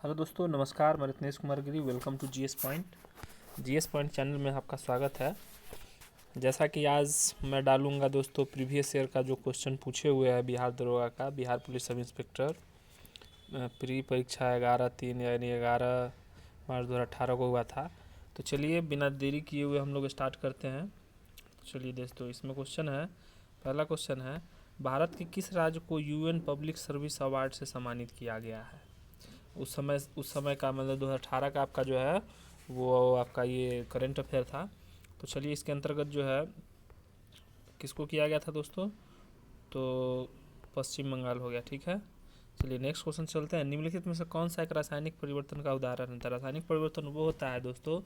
Hello दोस्तों, नमस्कार। मैं Ratnesh Kumar Giri. Welcome to GS point. GS point channel में आपका स्वागत है। जैसा कि आज मैं डालूंगा दोस्तों प्रीवियस ईयर का जो क्वेश्चन पूछे हुए हैं बिहार दरोगा का, Bihar police sub inspector pre परीक्षा 11/3 यानी 11 मार्च 2018 को हुआ था। तो चलिए बिना देरी किए हुए हम लोग स्टार्ट करते हैं। तो चलिए दोस्तों, इसमें क्वेश्चन है, पहला क्वेश्चन है, भारत के किस राज्य को यूएन पब्लिक सर्विस अवार्ड से सम्मानित किया गया है? उस समय का मतलब 2018 का आपका जो है वो आपका ये करंट अफेयर था। तो चलिए इसके अंतर्गत जो है किसको किया गया था दोस्तों, तो पश्चिम बंगाल हो गया। ठीक है, चलिए नेक्स्ट क्वेश्चन चलते हैं। निम्नलिखित में से कौन सा एक रासायनिक परिवर्तन का उदाहरण है? रासायनिक परिवर्तन वो होता है दोस्तों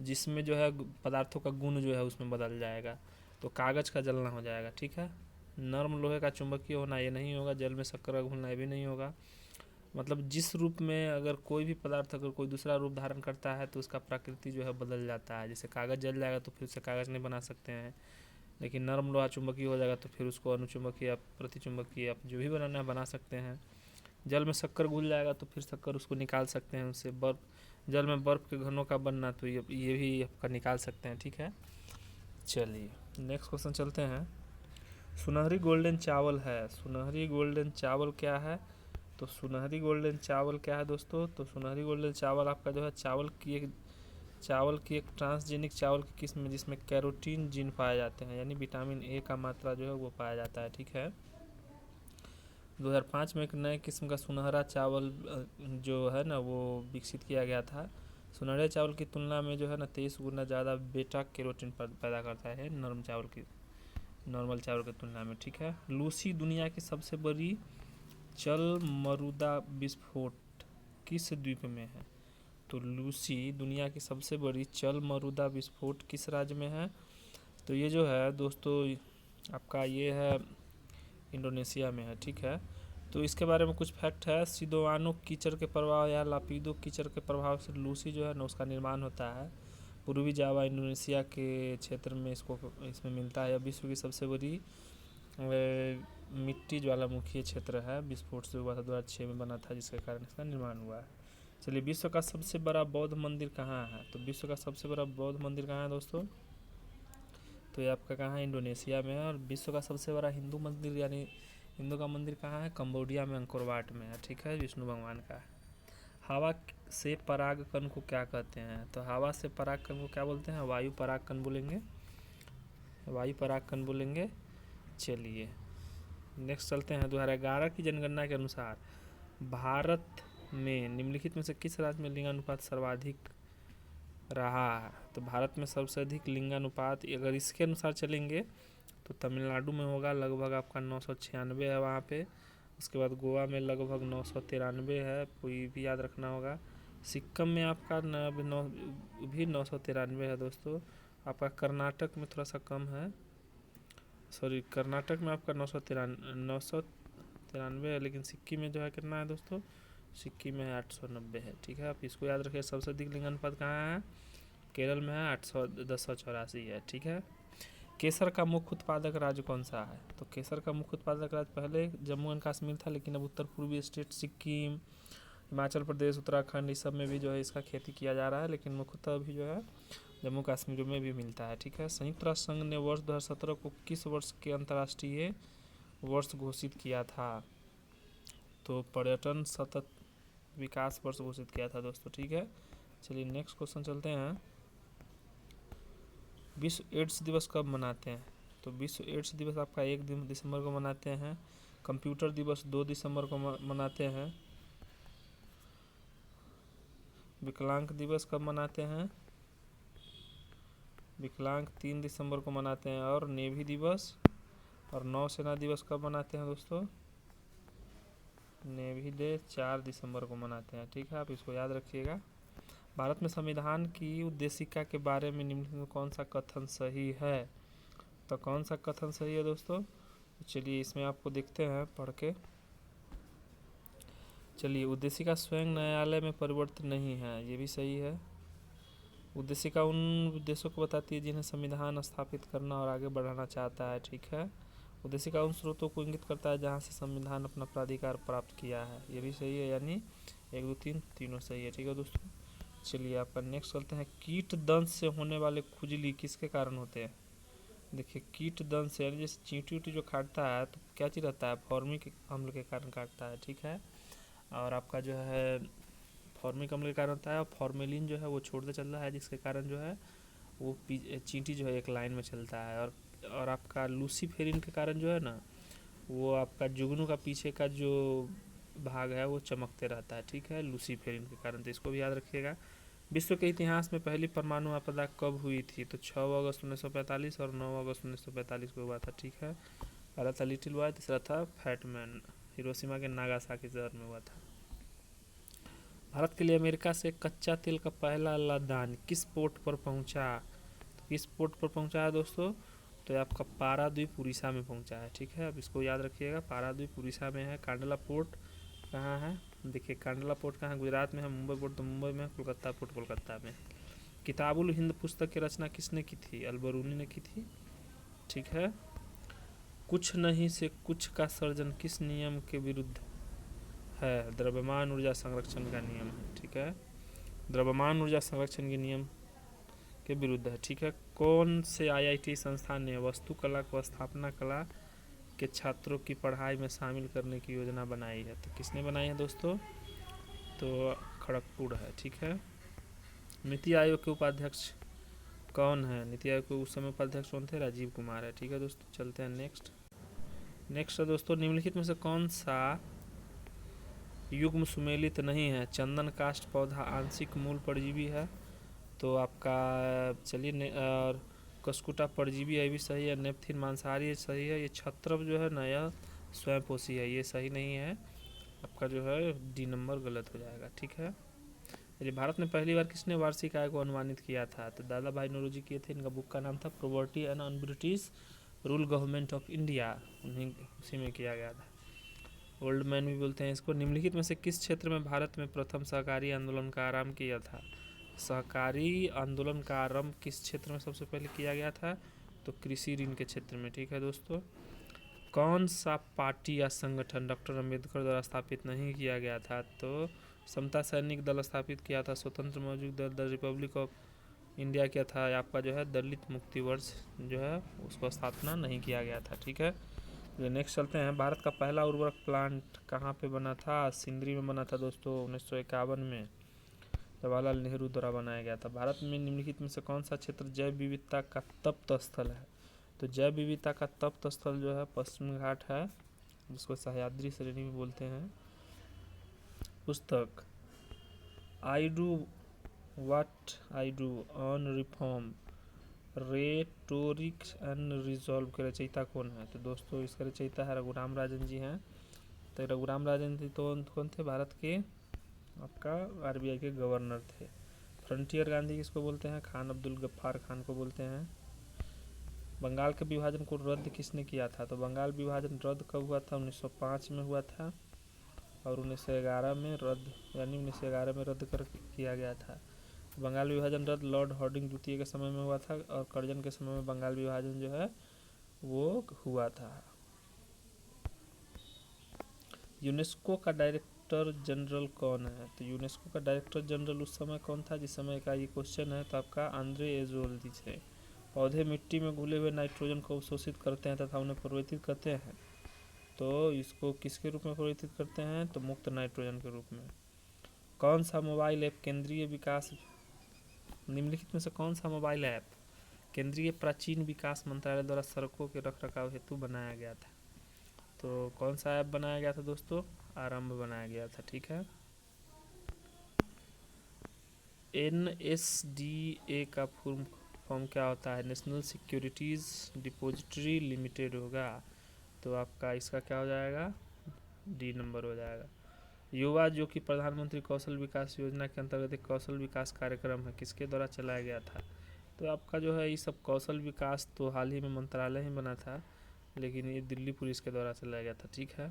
जिसमें जो है पदार्थों का गुण जो है उसमें बदल जाएगा। तो कागज़ का जलना हो जाएगा। ठीक है, नर्म लोहे का चुंबकीय होना ये नहीं होगा, जल में शक्कर का घुलना ये भी नहीं होगा। मतलब जिस रूप में अगर कोई भी पदार्थ अगर कोई दूसरा रूप धारण करता है तो उसका प्रकृति जो है बदल जाता है। जैसे कागज़ जल जाएगा तो फिर उसे कागज़ नहीं बना सकते हैं, लेकिन नरम लोहा चुंबकीय हो जाएगा तो फिर उसको अनुचुंबकीय या प्रतिचुंबकीय आप जो भी बनाना है बना सकते हैं। जल में शक्कर घुल जाएगा तो फिर शक्कर उसको निकाल सकते हैं उससे। बर्फ, जल में बर्फ़ के घनों का बनना तो ये भी आपका निकाल सकते हैं। ठीक है, चलिए नेक्स्ट क्वेश्चन चलते हैं। सुनहरी गोल्डन चावल है, सुनहरी गोल्डन चावल क्या है? तो सुनहरी गोल्डन चावल क्या है दोस्तों? तो सुनहरी गोल्डन चावल आपका जो है चावल की एक ट्रांसजेनिक चावल की किस्म है जिसमें कैरोटीन जीन पाए जाते हैं, यानी विटामिन ए का मात्रा जो है वो पाया जाता है। ठीक है, 2005 में एक नए किस्म का सुनहरा चावल जो है ना वो विकसित किया गया था। सुनहरे चावल की तुलना में जो है ना 23 गुना ज़्यादा बेटा कैरोटीन पैदा करता है नॉर्मल चावल की तुलना में। ठीक है, लूसी दुनिया की सबसे बड़ी जल मरुदा विस्फोट किस द्वीप में है? तो लूसी दुनिया की सबसे बड़ी जल मरुदा विस्फोट किस राज्य में है? तो ये जो है दोस्तों आपका ये है इंडोनेशिया में है। ठीक है, तो इसके बारे में कुछ फैक्ट है। सिदोआनो कीचड़ के प्रभाव या लापिडो कीचड़ के प्रभाव से लूसी जो है ना उसका निर्माण होता है। पूर्वी जावा इंडोनेशिया के क्षेत्र में इसमें मिलता है। विश्व की सबसे बड़ी मिट्टी ज्वालामुखी क्षेत्र है। विस्फोट से हुआ था 2006 में बना था जिसके कारण इसका निर्माण हुआ है। चलिए, विश्व का सबसे बड़ा बौद्ध मंदिर कहाँ है? तो विश्व का सबसे बड़ा बौद्ध मंदिर कहाँ है दोस्तों? तो ये आपका कहाँ है? इंडोनेशिया में है। और विश्व का सबसे बड़ा हिंदू मंदिर यानी हिंदू का मंदिर कहाँ है? कंबोडिया में, अंकोर वाट में है। ठीक है, विष्णु भगवान का। हवा से परागकण को क्या कहते हैं? तो हवा से परागकण को क्या बोलते हैं? वायु परागकण बोलेंगे, वायु परागकण बोलेंगे। चलिए नेक्स्ट चलते हैं। 2011 की जनगणना के अनुसार भारत में निम्नलिखित में से किस राज्य में लिंगानुपात सर्वाधिक रहा है? तो भारत में सबसे अधिक लिंगानुपात अगर इसके अनुसार चलेंगे तो तमिलनाडु में होगा, लगभग आपका 996 है वहाँ पे। उसके बाद गोवा में लगभग 993 है, कोई भी याद रखना होगा। सिक्किम में आपका भी 993 है दोस्तों। आपका कर्नाटक में थोड़ा सा कम है, सॉरी कर्नाटक में आपका 993 है, लेकिन सिक्किम में जो है कितना है दोस्तों? सिक्किम में 890 है। ठीक है, आप इसको याद रखिए। सबसे अधिक लिंगानुपात कहाँ है? केरल में है, 1084 है। ठीक है, केसर का मुख्य उत्पादक राज्य कौन सा है? तो केसर का मुख्य उत्पादक राज्य पहले जम्मू एंड कश्मीर था, लेकिन अब उत्तर पूर्वी स्टेट सिक्किम, हिमाचल प्रदेश, उत्तराखंड इस सब में भी जो है इसका खेती किया जा रहा है, लेकिन मुख्यतः अभी जो है जम्मू कश्मीर में भी मिलता है। ठीक है, संयुक्त राष्ट्र संघ ने वर्ष 2017 को किस वर्ष के अंतर्राष्ट्रीय वर्ष घोषित किया था? तो पर्यटन सतत विकास वर्ष घोषित किया था दोस्तों। ठीक है, चलिए नेक्स्ट क्वेश्चन चलते हैं। विश्व एड्स दिवस कब मनाते हैं? तो विश्व एड्स दिवस आपका 1 दिसंबर को मनाते हैं। कंप्यूटर दिवस 2 दिसंबर को मनाते हैं। विकलांग दिवस कब मनाते हैं? विकलांग 3 दिसंबर को मनाते हैं। और नेवी दिवस और नौसेना दिवस कब मनाते हैं दोस्तों? नेवी डे 4 दिसंबर को मनाते हैं। ठीक है, आप इसको याद रखिएगा। भारत में संविधान की उद्देशिका के बारे में निम्नलिखित में कौन सा कथन सही है? तो कौन सा कथन सही है दोस्तों? चलिए इसमें आपको देखते हैं पढ़ के। चलिए, उद्देशिका स्वयं न्यायालय में परिवर्तन नहीं है, ये भी सही है। उद्देशिका उन उद्देश्यों को बताती है जिन्हें संविधान स्थापित करना और आगे बढ़ाना चाहता है। ठीक है, उद्देशिका उन स्रोतों को इंगित करता है जहाँ से संविधान अपना प्राधिकार प्राप्त किया है। ये भी सही है, यानी 1 2 3 तीनों सही है। ठीक है दोस्तों, चलिए आपका नेक्स्ट चलते हैं। कीट दंश से होने वाले खुजली किसके कारण होते हैं? देखिए, कीट दंश से यानी जैसे चींटी उटी जो काटता है तो क्या चीज़ रहता है, फॉर्मिक अम्ल के कारण काटता है। ठीक है, और आपका जो है फॉर्मिक अम्ल के कारण होता है, और फॉर्मेलिन जो है वो छोड़ते चल रहा है, जिसके कारण जो है वो चींटी जो है एक लाइन में चलता है। और आपका लूसीफेरिन के कारण जो है ना, वो आपका जुगनू का पीछे का जो भाग है वो चमकते रहता है। ठीक है, लूसीफेरिन के कारण, तो इसको भी याद रखिएगा। विश्व के इतिहास में पहली परमाणु आपदा कब हुई थी? तो 6 अगस्त 1945 और 9 अगस्त 1945 को हुआ था। ठीक है, पहला था लिटिल बॉय, तीसरा था फैटमैन। हिरोशिमा के नागासाकी शहर में हुआ था। भारत के लिए अमेरिका से कच्चा तेल का पहला लदान किस पोर्ट पर पहुंचा? तो किस पोर्ट पर पहुंचा है दोस्तों? तो ये आपका पारादीप उड़ीसा में पहुंचा है। ठीक है, अब इसको याद रखिएगा, पारादीप उड़ीसा में है। कांडला पोर्ट कहाँ है? देखिए, कांडला पोर्ट कहाँ है? गुजरात में है। मुंबई पोर्ट तो मुंबई में है। कोलकाता पोर्ट कोलकाता में। किताबुल हिंद पुस्तक की रचना किसने की थी? अलबरूनी ने की थी। ठीक है, कुछ नहीं से कुछ का सर्जन किस नियम के विरुद्ध है? द्रव्यमान ऊर्जा संरक्षण का नियम है। ठीक है, द्रव्यमान ऊर्जा संरक्षण के नियम के विरुद्ध है। ठीक है, कौन से आईआईटी संस्थान ने वास्तुकला को स्थापना कला के छात्रों की पढ़ाई में शामिल करने की योजना बनाई है? तो किसने बनाई है दोस्तों? तो खड़गपुर है। ठीक है, नीति आयोग के उपाध्यक्ष कौन है? नीति आयोग के उस समय उपाध्यक्ष कौन थे? राजीव कुमार है। ठीक है दोस्तों, चलते हैं नेक्स्ट है दोस्तों, निम्नलिखित में से कौन सा युग्म सुमेलित नहीं है? चंदन काष्ठ पौधा आंशिक मूल परजीवी है। तो आपका चलिए, और कस्कुटा परजीवी है, भी सही है। नेपथिन मांसाहारी सही है। ये छत्रप जो है ना, यह स्वयंपोषी है, ये सही नहीं है। आपका जो है डी नंबर गलत हो जाएगा। ठीक है, ये भारत में पहली बार किसने वार्षिक आय को अनुमानित किया था? तो दादा भाई नौरोजी किए थे। इनका बुक का नाम था property and on British rule government of India, उसी में किया गया था। ओल्ड मैन भी बोलते हैं इसको। निम्नलिखित में से किस क्षेत्र में भारत में प्रथम सहकारी आंदोलन का आरंभ किया था? सहकारी आंदोलन का आरंभ किस क्षेत्र में सबसे पहले किया गया था? तो कृषि ऋण के क्षेत्र में। ठीक है दोस्तों, कौन सा पार्टी या संगठन डॉक्टर अंबेडकर द्वारा स्थापित नहीं किया गया था? तो समता सैनिक दल स्थापित किया था। स्वतंत्र मौजूद दल द रिपब्लिक ऑफ इंडिया क्या था? आपका जो है दलित मुक्ति वर्ष जो है उसको स्थापना नहीं किया गया था। ठीक है, ये नेक्स्ट चलते हैं। भारत का पहला उर्वरक प्लांट कहाँ पे बना था? सिंदरी में बना था दोस्तों, 1951 में जवाहरलाल नेहरू द्वारा बनाया गया था। भारत में निम्नलिखित में से कौन सा क्षेत्र जैव विविधता का तप्त स्थल है? तो जैव विविधता का तप्त स्थल जो है पश्चिम घाट है, जिसको सह्याद्री श्रेणी भी बोलते हैं। पुस्तक I do what I do on reform rhetorics and resolve के रचयिता कौन है? तो दोस्तों इसका रचयिता है रघुराम राजन जी हैं। तो रघुराम राजन जी तो कौन थे? भारत के आपका आरबीआई के गवर्नर थे। फ्रंटियर गांधी किसको बोलते हैं? खान अब्दुल गफ्फार खान को बोलते हैं। बंगाल के विभाजन को रद्द किसने किया था? तो बंगाल विभाजन रद्द कब हुआ था? 1905 में हुआ था, और 1911 में रद्द, यानी 1911 में रद्द कर किया गया था। बंगाल विभाजन रद्द लॉर्ड हार्डिंग द्वितीय के समय में हुआ था, और कर्जन के समय में बंगाल विभाजन जो है वो हुआ था। यूनेस्को का डायरेक्टर जनरल कौन है? तो यूनेस्को का डायरेक्टर जनरल उस समय कौन था जिस समय का ये क्वेश्चन है? तो आपका आंद्रे एजोल्दी थे। पौधे मिट्टी में घुले हुए नाइट्रोजन को अवशोषित करते हैं तथा उन्हें परिवर्तित करते हैं। तो इसको किसके रूप में परिवर्तित करते हैं? तो मुक्त नाइट्रोजन के रूप में। कौन सा मोबाइल ऐप केंद्रीय विकास, निम्नलिखित में से कौन सा मोबाइल ऐप केंद्रीय प्राचीन विकास मंत्रालय द्वारा सड़कों के रखरखाव हेतु बनाया गया था? तो कौन सा ऐप बनाया गया था दोस्तों? आरंभ बनाया गया था। ठीक है, NSDA का फुल फॉर्म क्या होता है? नेशनल सिक्योरिटीज़ डिपॉजिटरी लिमिटेड होगा। तो आपका इसका क्या हो जाएगा? डी नंबर हो जाएगा। युवा जो कि प्रधानमंत्री कौशल विकास योजना के अंतर्गत एक कौशल विकास कार्यक्रम है, किसके द्वारा चलाया गया था? तो आपका जो है ये सब कौशल विकास तो हाल ही में मंत्रालय ही बना था, लेकिन ये दिल्ली पुलिस के द्वारा चलाया गया था। ठीक है,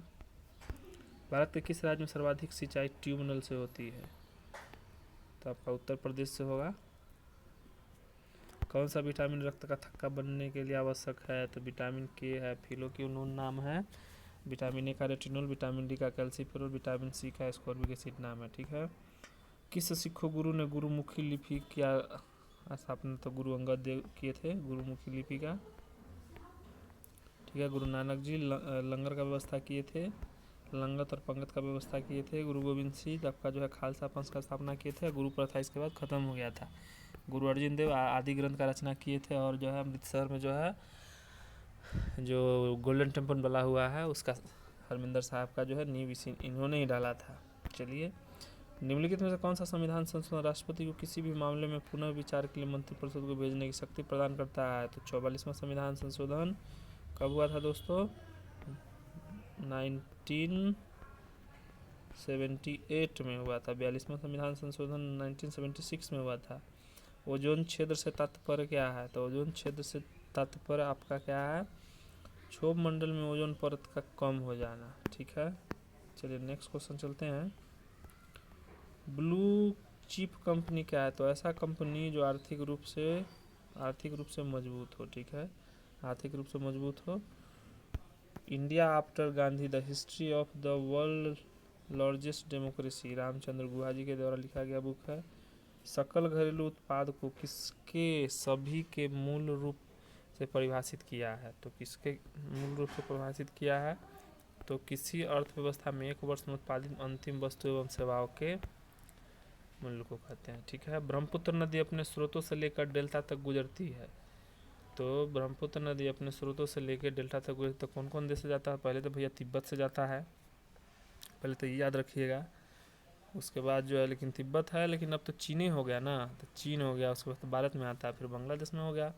भारत के किस राज्य में सर्वाधिक सिंचाई ट्यूबवेल से होती है? तो आपका उत्तर प्रदेश से होगा। कौन सा विटामिन रक्त का थक्का बनने के लिए आवश्यक है? तो विटामिन के है, फिलोक्विनोन नाम है, विटामिन ए का रेटिनोल, विटामिन डी का कैल्सीफेरॉल, विटामिन सी का एस्कॉर्बिक एसिड नाम है। ठीक है। किस सिखों गुरु ने गुरुमुखी लिपि किया स्थापना? तो गुरु अंगद देव किए थे गुरुमुखी लिपि का। ठीक है। गुरु नानक जी लंगर का व्यवस्था किए थे, लंगत और पंगत का व्यवस्था किए थे। गुरु गोविंद सिंह आपका जो है खालसा पंथ का स्थापना किए थे। गुरु प्रथा इसके बाद खत्म हो गया था। गुरु अर्जुन देव आदि ग्रंथ का रचना किए थे, और जो है अमृतसर में जो है जो गोल्डन टेम्पल बना हुआ है उसका हरमिंदर साहब का जो है नींव इन्होंने ही डाला था। चलिए, निम्नलिखित में से कौन सा संविधान संशोधन राष्ट्रपति को किसी भी मामले में पुनः विचार के लिए मंत्रिपरिषद को भेजने की शक्ति प्रदान करता है? तो 44वां संविधान संशोधन कब हुआ था दोस्तों? 1978 में हुआ था। 42वां संविधान संशोधन 1976 में हुआ था। ओजोन क्षेत्र से तात्पर्य क्या है? तो ओजोन क्षेत्र से तात्पर्य आपका क्या है? क्षोभ मंडल में ओजोन परत का कम हो जाना। ठीक है। चलिए नेक्स्ट क्वेश्चन चलते हैं। ब्लू चिप कंपनी क्या है? तो ऐसा कंपनी जो आर्थिक रूप से मजबूत हो। ठीक है, आर्थिक रूप से मजबूत हो। India after Gandhi, the history of the world largest democracy, Ramachandra Guha ji के द्वारा लिखा गया बुक है। सकल घरेलू उत्पाद को किसके सभी के मूल रूप से परिभाषित किया है? तो किसके मूल रूप से परिभाषित किया है? तो किसी अर्थव्यवस्था में एक वर्ष में उत्पादित अंतिम वस्तु एवं सेवाओं के मूल्य को कहते हैं। ठीक है। ब्रह्मपुत्र नदी अपने स्रोतों से लेकर डेल्टा तक गुजरती है। तो ब्रह्मपुत्र नदी अपने स्रोतों से लेकर डेल्टा तक गुजरती है। तो कौन कौन देश से जाता है? पहले तो भैया तिब्बत से जाता है, पहले तो ये याद रखिएगा। उसके बाद जो है, लेकिन तिब्बत है, लेकिन अब तो चीन ही हो गया ना, तो चीन हो गया। उसके बाद तो भारत में आता है, फिर बांग्लादेश में हो गया।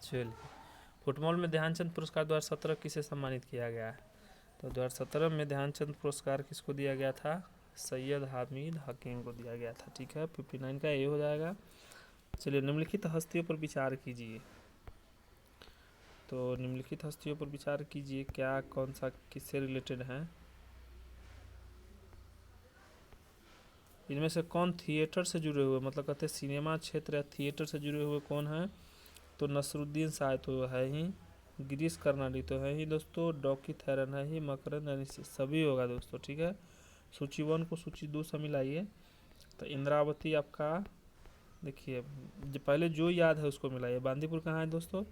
चलिए, फुटबॉल में ध्यानचंद पुरस्कार 2017 किसे सम्मानित किया गया है? तो 2017 में ध्यानचंद पुरस्कार किसको दिया गया था? सैयद हामिद हकीम को दिया गया था। ठीक है। 59 का ये हो जाएगा। चलिए, निम्नलिखित हस्तियों पर विचार कीजिए। तो निम्नलिखित हस्तियों पर विचार कीजिए, क्या कौन सा किससे रिलेटेड है? इनमें से कौन थिएटर से जुड़े हुए, मतलब कहते हैं सिनेमा क्षेत्र या थिएटर से जुड़े हुए कौन है? तो नसरुद्दीन शाह तो है ही, गिरीश कर्नाडी तो है ही दोस्तों, डॉकी थैरन है ही, मकरंद सभी होगा दोस्तों। ठीक है। सूची 1 को सूची 2 से मिलाइए। तो इंद्रावती आपका देखिए, पहले जो याद है उसको मिलाइए। बांदीपुर कहाँ है दोस्तों?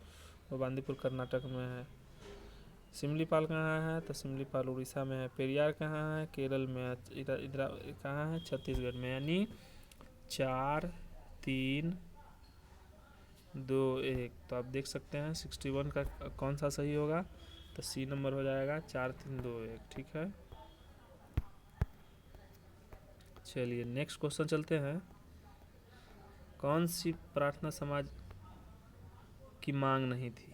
वो बांदीपुर कर्नाटक में है। सिमलीपाल कहाँ है? तो सिमलीपाल उड़ीसा में है। पेरियार कहाँ है? केरल में है। इधर कहाँ है? छत्तीसगढ़ में। यानी 4 3 2 1। तो आप देख सकते हैं 61 का कौन सा सही होगा? तो सी नंबर हो जाएगा, 4 3 2 1। ठीक है। चलिए नेक्स्ट क्वेश्चन चलते हैं। कौन सी प्रार्थना समाज की मांग नहीं थी?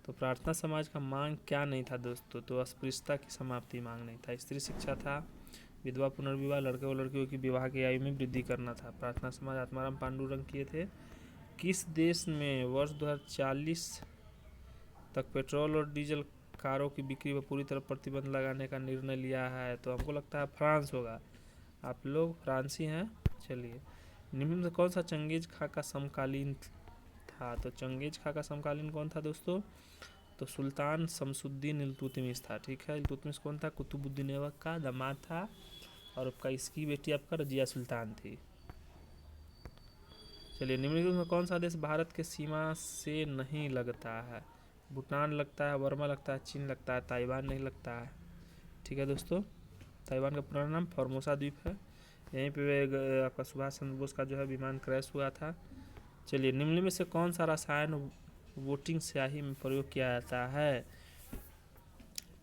तो प्रार्थना समाज का मांग क्या नहीं था दोस्तों? तो अस्पृश्यता की समाप्ति मांग नहीं था। स्त्री शिक्षा था, विधवा पुनर्विवाह, लड़के व लड़कियों की विवाह की आयु में वृद्धि करना था। प्रार्थना समाज आत्माराम पांडुरंग किए थे। किस देश में वर्ष 2040 तक पेट्रोल और डीजल कारों की बिक्री पर पूरी तरह प्रतिबंध लगाने का निर्णय लिया है? तो हमको लगता है फ्रांस होगा। आप लोग फ्रांसी हैं। चलिए, निम्न में कौन सा चंगेज खां का समकालीन था? तो चंगेज खां का समकालीन कौन था दोस्तों? तो सुल्तान शमसुद्दीन इल्तुतमिश था। ठीक है। इल्तुतमिश कौन था? कुतुबुद्दीन ऐबक का दामाद था, और आपका इसकी बेटी आपका रजिया सुल्तान थी। चलिए, निम्नलिखित में कौन सा देश भारत के सीमा से नहीं लगता है? भूटान लगता है, वर्मा लगता है, चीन लगता है, ताइवान नहीं लगता है। ठीक है दोस्तों। ताइवान का पुराना नाम फॉर्मोसा द्वीप है। यहीं पे आपका सुभाष चंद्र बोस का जो है विमान क्रैश हुआ था। चलिए, निम्न में से कौन सा रसायन वोटिंग स्याही में प्रयोग किया जाता है?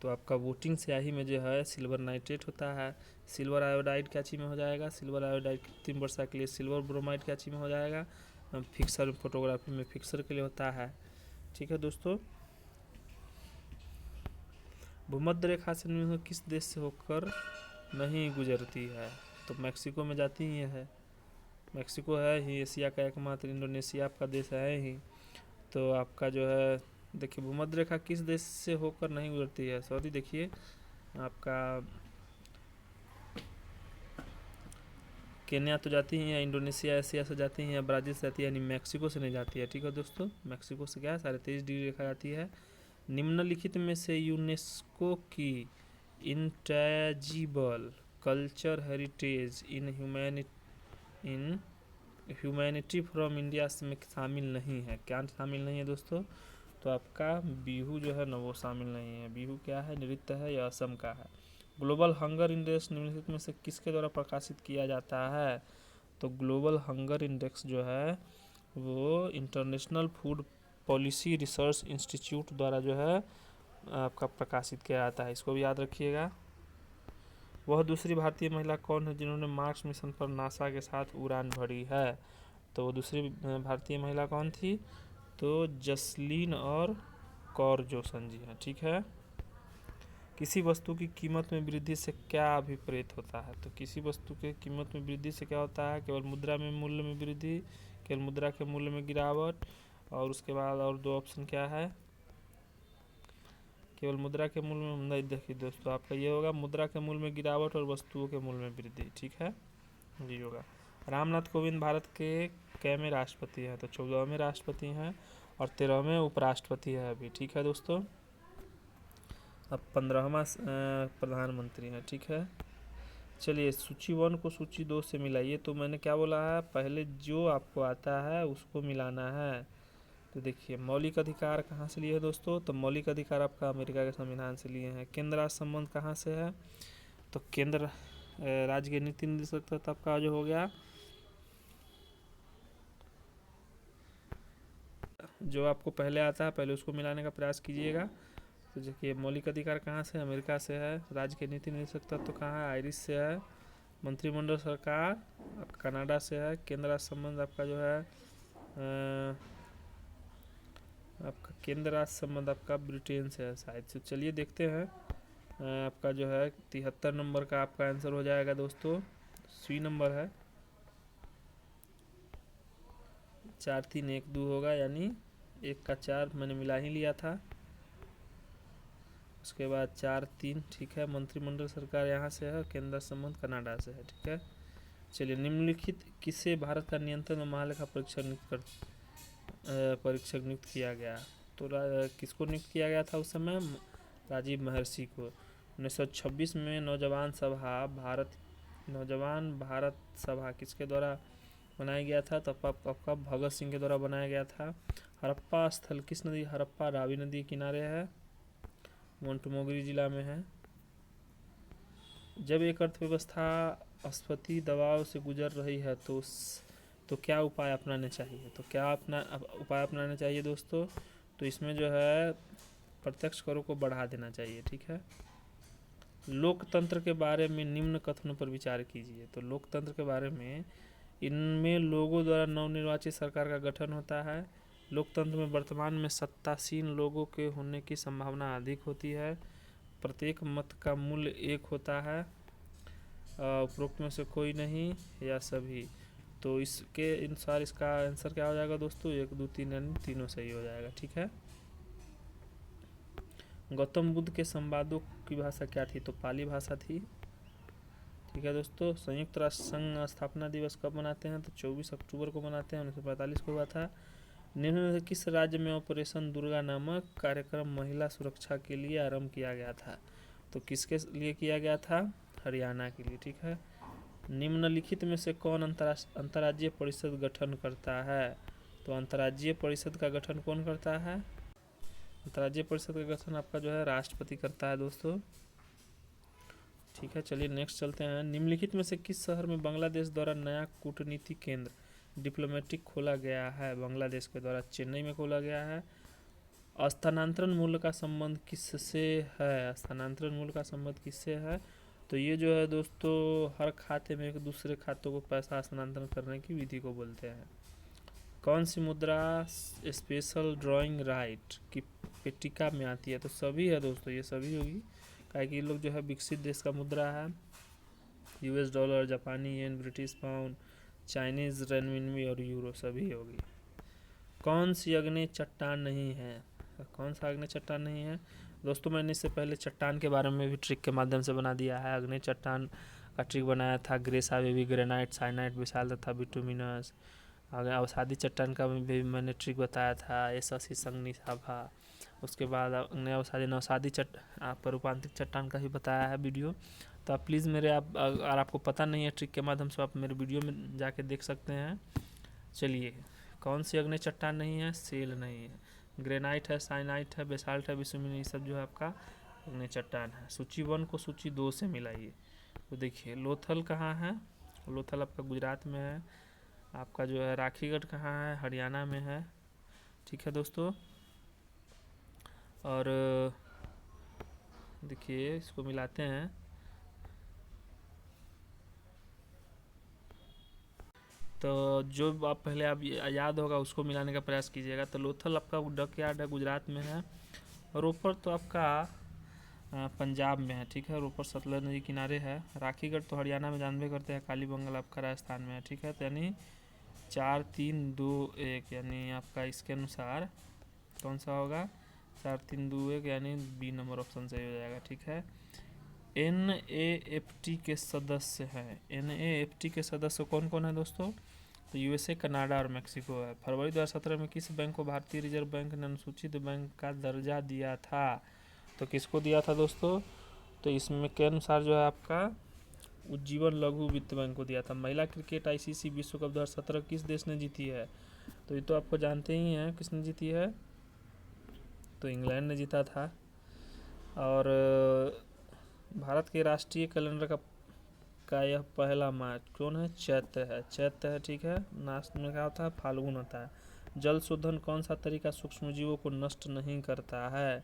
तो आपका वोटिंग स्याही में जो है सिल्वर नाइट्रेट होता है। सिल्वर आयोडाइड क्या चीज़ में हो जाएगा? सिल्वर आयोडाइड कृत्रिम वर्षा के लिए। सिल्वर ब्रोमाइड क्या चीज़ में हो जाएगा? फिक्सर फोटोग्राफी में फिक्सर के लिए होता है। ठीक है दोस्तों। भूमध्य रेखा से किस देश से होकर नहीं गुजरती है? तो मैक्सिको में जाती ही है। मैक्सिको है ही एशिया का एकमात्र, इंडोनेशिया आपका देश है ही। तो आपका जो है देखिए, भूमध्य रेखा किस देश से होकर नहीं गुजरती है? सॉरी, देखिए आपका केन्या तो जाती ही है, इंडोनेशिया एशिया से जाती है, ब्राज़ील से जाती है, यानी मैक्सिको से नहीं जाती है। ठीक है दोस्तों, मैक्सिको से क्या है 23.5 डिग्री रेखा जाती है। निम्नलिखित में से यूनेस्को की intangible culture heritage in humanity from India में शामिल नहीं है। क्या शामिल नहीं है दोस्तों? तो आपका बिहू जो है ना वो शामिल नहीं है। बिहू क्या है? नृत्य है, यह असम का है। ग्लोबल हंगर इंडेक्स निम्नलिखित में से किसके द्वारा प्रकाशित किया जाता है? तो ग्लोबल हंगर इंडेक्स जो है वो international food policy research institute द्वारा जो है आपका प्रकाशित किया जाता है। इसको भी याद रखिएगा। वह दूसरी भारतीय महिला कौन है जिन्होंने मार्स मिशन पर नासा के साथ उड़ान भरी है? तो वो दूसरी भारतीय महिला कौन थी? तो जसलीन और कौर जोसन जी हैं। ठीक है। किसी वस्तु की कीमत में वृद्धि से क्या अभिप्रेत होता है? तो किसी वस्तु की कीमत में वृद्धि से क्या होता है? केवल मुद्रा में मूल्य में वृद्धि, केवल मुद्रा के मूल्य में गिरावट, और उसके बाद और दो ऑप्शन क्या है? केवल मुद्रा के मूल्य में नहीं, देखिए दोस्तों आपका ये होगा मुद्रा के मूल्य में गिरावट और वस्तुओं के मूल्य में वृद्धि। ठीक है, जी होगा। रामनाथ कोविंद भारत के कैवें राष्ट्रपति हैं? तो 14वें राष्ट्रपति हैं और 13वें उपराष्ट्रपति है अभी। ठीक है दोस्तों, अब 15वां प्रधानमंत्री हैं। ठीक है, चलिए सूची 1 को सूची 2 से मिलाइए। तो मैंने क्या बोला है, पहले जो आपको आता है उसको मिलाना है। तो देखिए मौलिक अधिकार कहाँ से लिए है दोस्तों? तो मौलिक अधिकार आपका अमेरिका के संविधान से लिए हैं। केंद्र राज्य संबंध कहाँ से है? तो केंद्र राज्य के नीति निर्देशक तत्व आपका जो हो गया, जो आपको पहले आता है पहले उसको मिलाने का प्रयास कीजिएगा। तो देखिए मौलिक अधिकार कहाँ से? अमेरिका से है। राज्य के नीति निर्देशक तत्व तो कहाँ है? आयरिश से है। मंत्रिमंडल सरकार कनाडा से है। केंद्र राज्य संबंध आपका जो है आपका केंद्र राज्य संबंध आपका ब्रिटेन से है शायद से। चलिए देखते हैं आपका जो है 73 नंबर का आपका आंसर हो जाएगा दोस्तों। सी नंबर है 4 3 1 2 होगा, यानी 1 का 4 मैंने मिला ही लिया था। उसके बाद 4 3, ठीक है। मंत्रिमंडल सरकार यहाँ से है, केंद्र संबंध कनाडा से है। ठीक है, चलिए निम्नलिखित किसे भारत का नियंत्रण में महालेखा परीक्षक नियुक्त किया गया? तो किसको नियुक्त किया गया था उस समय? राजीव महर्षि को। 1926 में नौजवान भारत सभा किसके द्वारा बनाया गया था? तब आपका भगत सिंह के द्वारा बनाया गया था। हड़प्पा स्थल किस नदी? हड़प्पा रावी नदी के किनारे है, मोंटमोगरी जिला में है। जब एक अर्थव्यवस्था अस्फीति दबाव से गुजर रही है तो क्या उपाय अपनाने चाहिए? तो क्या उपाय अपनाने चाहिए दोस्तों? तो इसमें जो है प्रत्यक्ष करों को बढ़ा देना चाहिए। ठीक है। लोकतंत्र के बारे में निम्न कथनों पर विचार कीजिए। तो लोकतंत्र के बारे में, इनमें लोगों द्वारा नवनिर्वाचित सरकार का गठन होता है। लोकतंत्र में वर्तमान में सत्तासीन लोगों के होने की संभावना अधिक होती है। प्रत्येक मत का मूल्य 1 होता है। उपरोक्त में से कोई नहीं या सभी। तो इसके अनुसार इसका आंसर क्या हो जाएगा दोस्तों? 1 2 3 यानी तीनों सही हो जाएगा। ठीक है। गौतम बुद्ध के संवादों की भाषा क्या थी? तो पाली भाषा थी। ठीक है दोस्तों। संयुक्त राष्ट्र संघ स्थापना दिवस कब मनाते हैं? तो 24 अक्टूबर को मनाते हैं। 1945 को हुआ था। निम्न में से किस राज्य में ऑपरेशन दुर्गा नामक कार्यक्रम महिला सुरक्षा के लिए आरंभ किया गया था? तो किसके लिए किया गया था? हरियाणा के लिए। ठीक है। निम्नलिखित में से कौन अंतर्राज्यीय परिषद गठन करता है? तो अंतर्राज्यीय परिषद का गठन कौन करता है? अंतर्राज्यीय परिषद का गठन आपका जो है राष्ट्रपति करता है दोस्तों। ठीक है, चलिए नेक्स्ट चलते हैं। निम्नलिखित में से किस शहर में बांग्लादेश द्वारा नया कूटनीति केंद्र डिप्लोमेटिक खोला गया है? बांग्लादेश के द्वारा चेन्नई में खोला गया है। स्थानांतरण मूल्य का संबंध किससे है? स्थानांतरण मूल्य का संबंध किससे है? तो ये जो है दोस्तों हर खाते में एक दूसरे खातों को पैसा स्थानांतरण करने की विधि को बोलते हैं। कौन सी मुद्रा स्पेशल ड्राइंग राइट की पेटिका में आती है? तो सभी है दोस्तों, ये सभी होगी, क्या कि ये लोग जो है विकसित देश का मुद्रा है। US डॉलर, जापानी येन, ब्रिटिश पाउंड, चाइनीज़ रेनमिनबी और यूरो सभी होगी। कौन सी अग्नि चट्टान नहीं है? कौन सा अग्नि चट्टान नहीं है दोस्तों? मैंने इससे पहले चट्टान के बारे में भी ट्रिक के माध्यम से बना दिया है। अग्नि चट्टान का ट्रिक बनाया था। ग्रेसा बेबी, ग्रेनाइट, साइनाइट, विशाल तथा बिटुमिनस। अगर अवसादी चट्टान का भी मैंने ट्रिक बताया था, एससी संगनी साभा। उसके बाद अवसादी नवसादी पर रूपांतरित चट्टान का भी बताया है वीडियो। तो आप प्लीज़ मेरे अगर आपको पता नहीं है ट्रिक के माध्यम से आप मेरे वीडियो में जाके देख सकते हैं। चलिए, कौन सी अग्नि चट्टान नहीं है? सेल नहीं है, ग्रेनाइट है, साइनाइट है, बेसाल्ट है, बिटुमिनस, ये सब जो है आपका अग्नि चट्टान है। सूची 1 को सूची 2 से मिलाइए तो देखिए लोथल कहाँ है? लोथल आपका गुजरात में है। आपका जो है राखीगढ़ कहाँ है? हरियाणा में है। ठीक है दोस्तों, और देखिए इसको मिलाते हैं तो जो आप पहले आप याद होगा उसको मिलाने का प्रयास कीजिएगा। तो लोथल आपका डक यार्ड है, गुजरात में है। रोपर तो आपका पंजाब में है। ठीक है, रोपर सतलज नदी किनारे है। राखीगढ़ तो हरियाणा में जानबे करते हैं। कालीबंगल आपका राजस्थान में है। ठीक है, तो यानी 4 3 2 1, यानी आपका इसके अनुसार कौन सा होगा? 4 3 2 1, यानी बी नंबर ऑप्शन सही हो जाएगा। ठीक है, NAFT के सदस्य हैं। NAFT के सदस्य कौन कौन है दोस्तों? तो USA, कनाडा और मैक्सिको है। फरवरी 2017 में किस बैंक को भारतीय रिजर्व बैंक ने अनुसूचित बैंक का दर्जा दिया था? तो किसको दिया था दोस्तों? तो इसमें के अनुसार जो है आपका उज्जीवन लघु वित्त बैंक को दिया था। महिला क्रिकेट ICC विश्व कप 2017 किस देश ने जीती है? तो ये तो आपको जानते ही हैं किसने जीती है, तो इंग्लैंड ने जीता था। और भारत के राष्ट्रीय कैलेंडर का यह पहला माह कौन है? चैत्र है। चैत्र है, ठीक है। नास्ट में क्या होता है? फाल्गुन होता है। जल शोधन कौन सा तरीका सूक्ष्म जीवों को नष्ट नहीं करता है?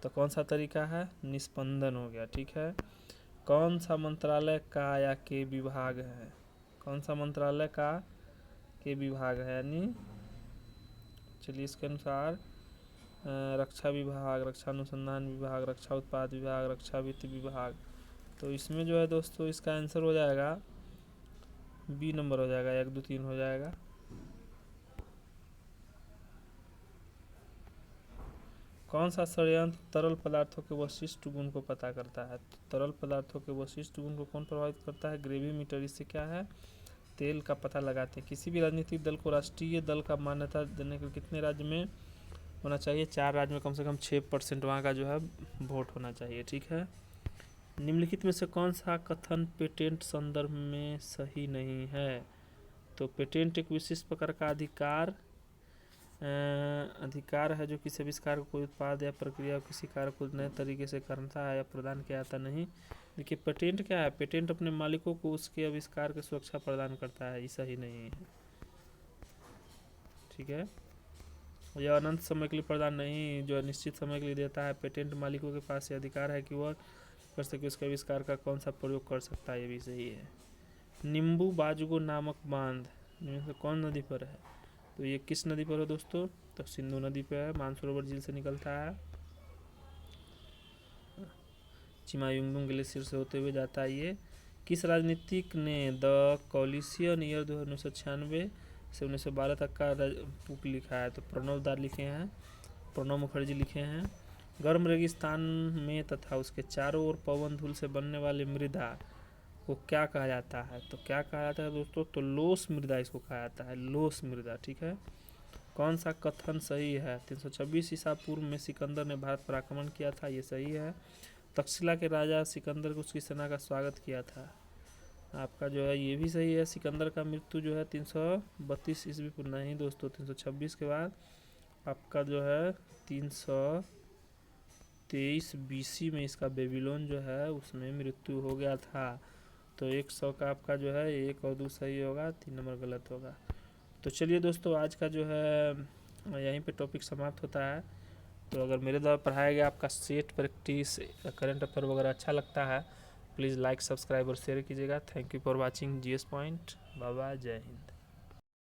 तो कौन सा तरीका है? निस्पंदन हो गया। ठीक है, कौन सा मंत्रालय का या के विभाग है? कौन सा मंत्रालय का के विभाग है? यानी चलिए इसके अनुसार रक्षा विभाग, रक्षा अनुसंधान विभाग, रक्षा उत्पाद विभाग, रक्षा वित्त विभाग। तो इसमें जो है दोस्तों इसका आंसर हो जाएगा बी नंबर हो जाएगा, 1 2 3 हो जाएगा। कौन सा संयंत्र तरल पदार्थों के वशिष्ठ गुण को पता करता है? तो तरल पदार्थों के वशिष्ठ गुण को कौन प्रभावित करता है? ग्रेविमीटर। इससे क्या है? तेल का पता लगाते हैं। किसी भी राजनीतिक दल को राष्ट्रीय दल का मान्यता देने के कितने राज्य में होना चाहिए? 4 राज्य में कम से कम 6% वहाँ का जो है वोट होना चाहिए। ठीक है, निम्नलिखित में से कौन सा कथन पेटेंट संदर्भ में सही नहीं है? तो पेटेंट एक विशिष्ट प्रकार का अधिकार है जो किसी आविष्कार को कोई उत्पाद या प्रक्रिया किसी कार्य को नए तरीके से करता है या प्रदान किया जाता नहीं। देखिए पेटेंट क्या है? पेटेंट अपने मालिकों को उसके आविष्कार की सुरक्षा प्रदान करता है, ये सही नहीं है। ठीक है, यह अनंत समय के लिए प्रदान नहीं, जो निश्चित समय के लिए देता है। पेटेंट मालिकों के पास ये अधिकार है कि वह कर सके उसके आविष्कार का कौन सा प्रयोग कर सकता है, ये भी सही है। नींबू बाजुगो नामक बांध कौन नदी पर है? तो ये किस नदी पर है दोस्तों? तो सिंधु नदी पर है, मानसरोवर झील से निकलता है, चिमायुंगडुंग ग्लेशियर से होते हुए जाता है। ये किस राजनीतिक ने द कॉलिशन ईयर 1996 से 1912 तक का बुक लिखा है? तो प्रणव दा लिखे हैं, प्रणब मुखर्जी लिखे हैं। गर्म रेगिस्तान में तथा उसके चारों ओर पवन धूल से बनने वाली मृदा को क्या कहा जाता है? तो क्या कहा जाता है दोस्तों? तो लोस मृदा इसको कहा जाता है, लोस मृदा। ठीक है, कौन सा कथन सही है? 326 ईसा पूर्व में सिकंदर ने भारत पर आक्रमण किया था, ये सही है। तक्षशिला के राजा सिकंदर को उसकी सेना का स्वागत किया था, आपका जो है ये भी सही है। सिकंदर का मृत्यु जो है 332 ईस्वी पूर्व, नहीं दोस्तों 326 के बाद आपका जो है 323 BC में इसका बेबीलोन जो है उसमें मृत्यु हो गया था। तो 100 का आपका जो है 1 और 2 सही होगा, 3 नंबर गलत होगा। तो चलिए दोस्तों आज का जो है यहीं पे टॉपिक समाप्त होता है। तो अगर मेरे द्वारा पढ़ाया गया आपका सेट प्रैक्टिस करंट अफेयर वगैरह अच्छा लगता है, प्लीज़ लाइक सब्सक्राइब और शेयर कीजिएगा। Thank you for watching GS point. Bye bye, जय हिंद।